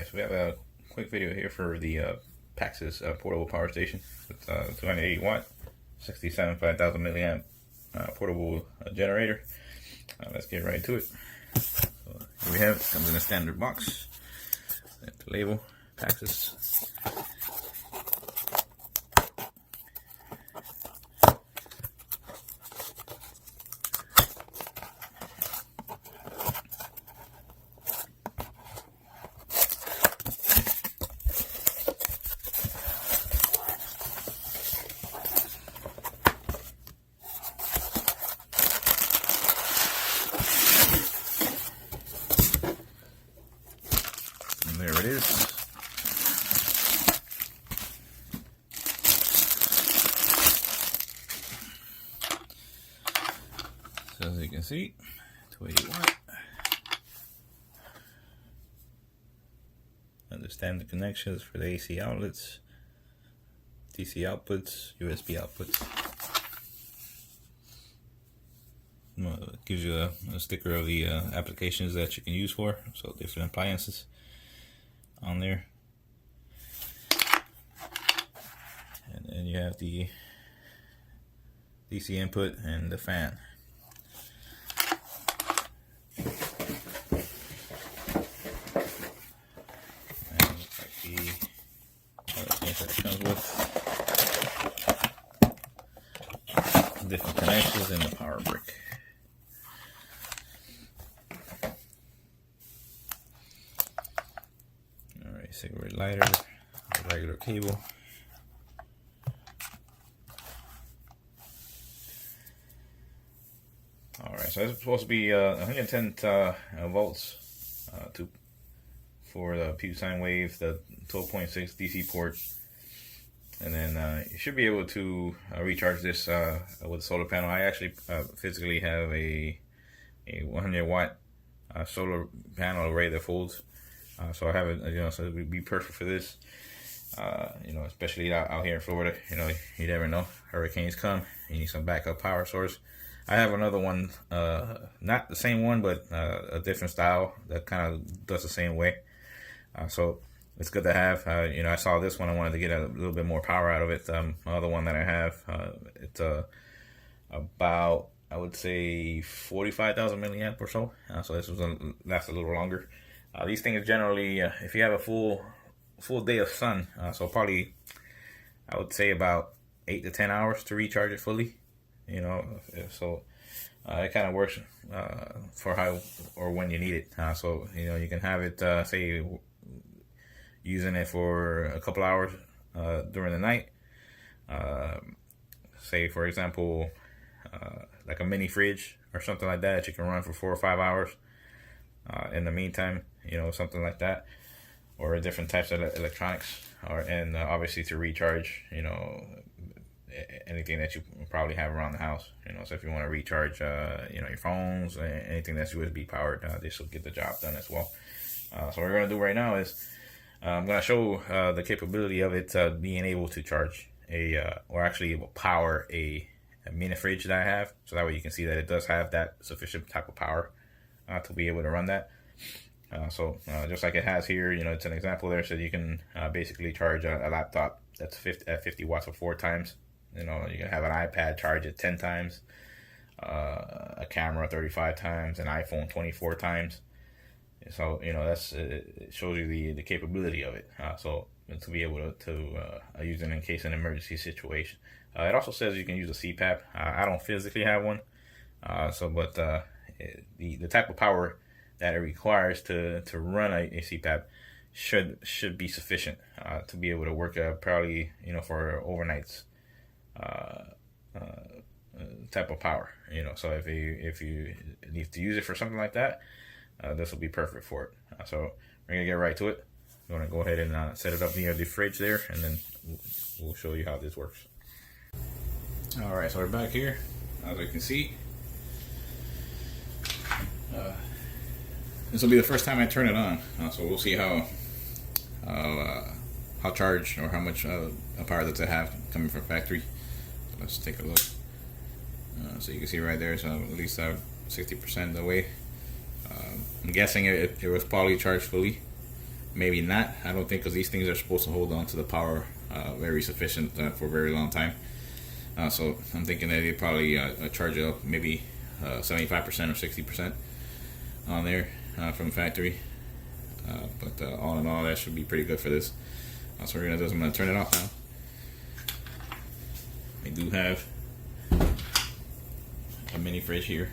So we have a quick video here for the PAXCESS Portable Power Station. It's 280 watt, 67 5000 milliamp portable generator. Let's get right to it. So here we have it. Comes in a standard box. Got the label, PAXCESS. There it is. So as you can see, 280 watt. Understand the connections for the AC outlets, DC outputs, USB outputs. It gives you a sticker of the applications that you can use for, so different appliances on there. And then you have the DC input and the fan. And looks like the other things that it comes with. Different connections and the power brick. Cigarette lighter, a regular cable. Alright, so it's supposed to be 110 volts for the P sine wave, the 12.6 DC port, and then you should be able to recharge this with a solar panel. I actually physically have a 100 watt solar panel array that folds. So I have it, so it would be perfect for this. Especially out here in Florida. You never know. Hurricanes come. You need some backup power source. I have another one, not the same one, but a different style that kind of does the same way. So it's good to have. I saw this one. I wanted to get a little bit more power out of it. The other one that I have, it's about, I would say, 45,000 milliamp or so. So this was lasts a little longer. These things generally, if you have a full day of sun, so probably I would say about 8 to 10 hours to recharge it fully. So it kind of works for how or when you need it. So you can have it say using it for a couple hours during the night. Say for example, like a mini fridge or something like that you can run for 4 or 5 hours. In the meantime, something like that, or different types of electronics, and obviously to recharge, anything that you probably have around the house, so if you want to recharge, your phones, anything that's USB powered, this will get the job done as well. So what we're going to do right now is I'm going to show the capability of it being able to charge or actually power a mini fridge that I have, so that way you can see that it does have that sufficient type of power to be able to run that. Just like it has here, it's an example there, so you can basically charge a laptop that's at 50 watts for 4 times. You can have an iPad charge it 10 times, a camera 35 times, an iPhone 24 times. So it shows you the capability of it. So to be able to use it in case an emergency situation. It also says you can use a CPAP. I don't physically have one, but the type of power that it requires to run a CPAP should be sufficient to be able to work probably for overnights type of power. So if you need to use it for something like that, this will be perfect for it. So we're gonna get right to it. I'm gonna go ahead and set it up near the fridge there, and then we'll show you how this works. All right, so we're back here. As you can see, this will be the first time I turn it on, so we'll see how charged or how much power does it have coming from factory. So let's take a look. So you can see right there, so at least 60% of the way. I'm guessing it was probably charged fully. maybe not. I don't think, because these things are supposed to hold on to the power very sufficient for a very long time. So I'm thinking that they probably charge it up maybe 75% or 60% on there from factory. But all in all, that should be pretty good for this. So what we're gonna do is I'm gonna turn it off now. We do have a mini fridge here.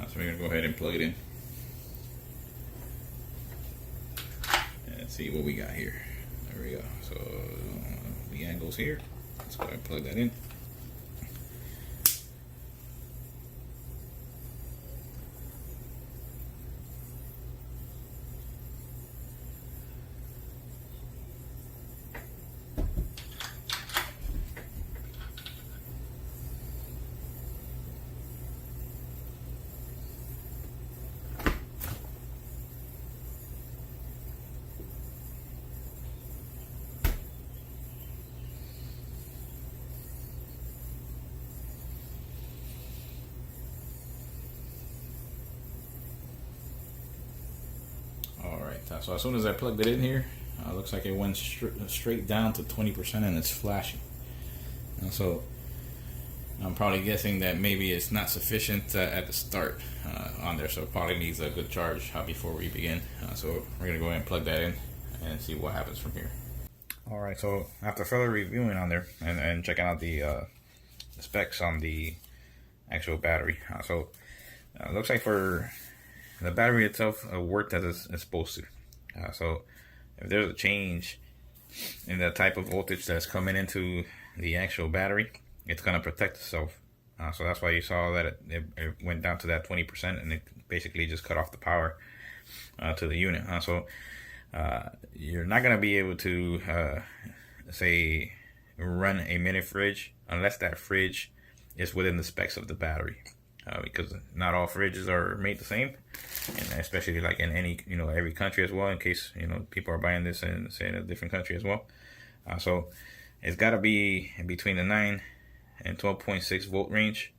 So we're gonna go ahead and plug it in and see what we got here. There we go. So the angle's here. Let's go ahead and plug that in. So as soon as I plugged it in here, looks like it went straight down to 20% and it's flashing. And so I'm probably guessing that maybe it's not sufficient at the start on there, so it probably needs a good charge before we begin. So we're gonna go ahead and plug that in and see what happens from here. All right, so after further reviewing on there and checking out the specs on the actual battery, so it looks like for the battery itself worked as it's supposed to. So if there's a change in the type of voltage that's coming into the actual battery, it's going to protect itself. So that's why you saw that it went down to that 20% and it basically just cut off the power to the unit. So you're not going to be able to say run a mini fridge unless that fridge is within the specs of the battery. Because not all fridges are made the same, and especially like in any, every country as well, in case, people are buying this in, say, in a different country as well. So it's got to be between the 9 and 12.6 volt range.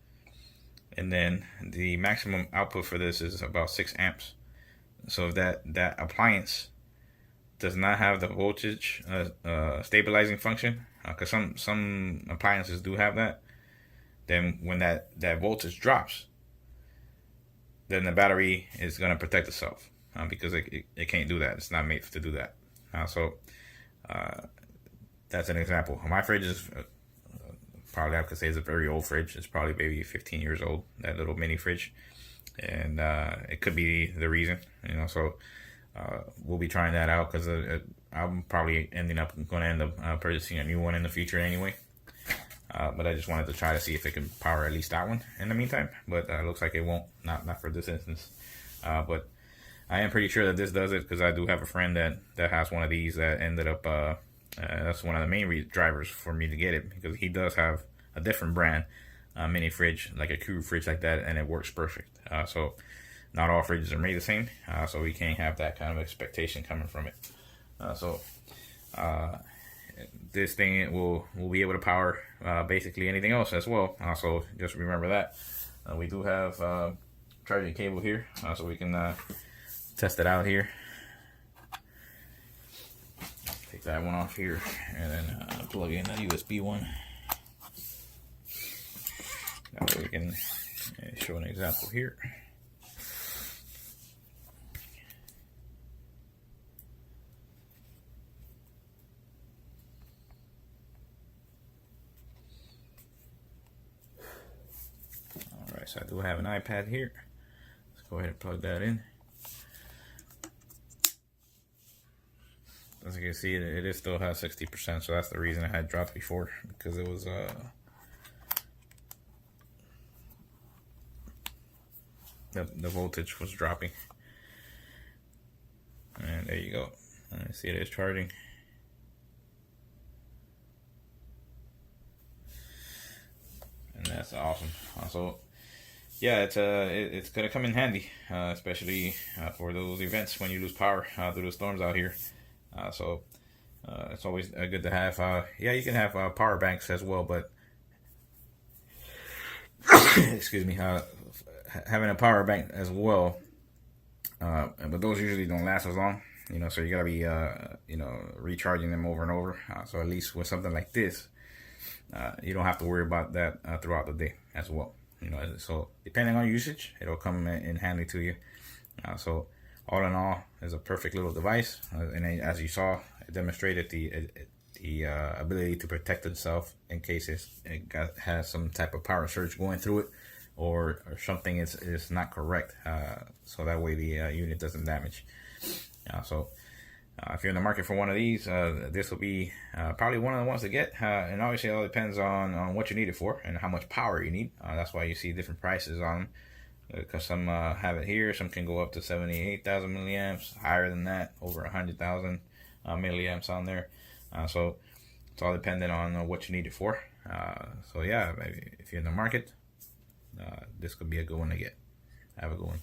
And then the maximum output for this is about 6 amps. So if that appliance does not have the voltage stabilizing function, because some appliances do have that, then when that voltage drops, then the battery is going to protect itself because it can't do that. It's not made to do that. So that's an example. My fridge is probably, I could say, is a very old fridge. It's probably maybe 15 years old, that little mini fridge. And it could be the reason, so we'll be trying that out because I'm probably going to end up purchasing a new one in the future anyway. But I just wanted to try to see if it can power at least that one in the meantime. But it looks like it won't, not for this instance. But I am pretty sure that this does it because I do have a friend that has one of these that ended up, that's one of the main drivers for me to get it, because he does have a different brand mini fridge, like a cube fridge like that, and it works perfect. So not all fridges are made the same, so we can't have that kind of expectation coming from it. This thing will be able to power basically anything else as well. So just remember that. We do have charging cable here, so we can test it out here. Take that one off here and then plug in that USB one. That way we can show an example here. So I do have an iPad here. Let's go ahead and plug that in. As you can see, it still has 60%, so that's the reason it had dropped before, because it was the voltage was dropping. And there you go. See, it is charging. And that's awesome. Also, yeah, it's gonna come in handy, especially for those events when you lose power through the storms out here. So it's always good to have. Yeah, you can have power banks as well, but excuse me, having a power bank as well but those usually don't last as long, you know, so you gotta be, you know, recharging them over and over. So at least with something like this, you don't have to worry about that throughout the day as well. You know, so depending on usage, it'll come in handy to you. So all in all, it's a perfect little device, and as you saw, it demonstrated the ability to protect itself in case has some type of power surge going through it, or something is not correct. So that way the unit doesn't damage. So if you're in the market for one of these, this will be probably one of the ones to get. And obviously it all depends on what you need it for and how much power you need. That's why you see different prices on them. Because some have it here, some can go up to 78,000 milliamps, higher than that, over 100,000 milliamps on there. So it's all dependent on what you need it for. So yeah, if you're in the market, this could be a good one to get. Have a good one.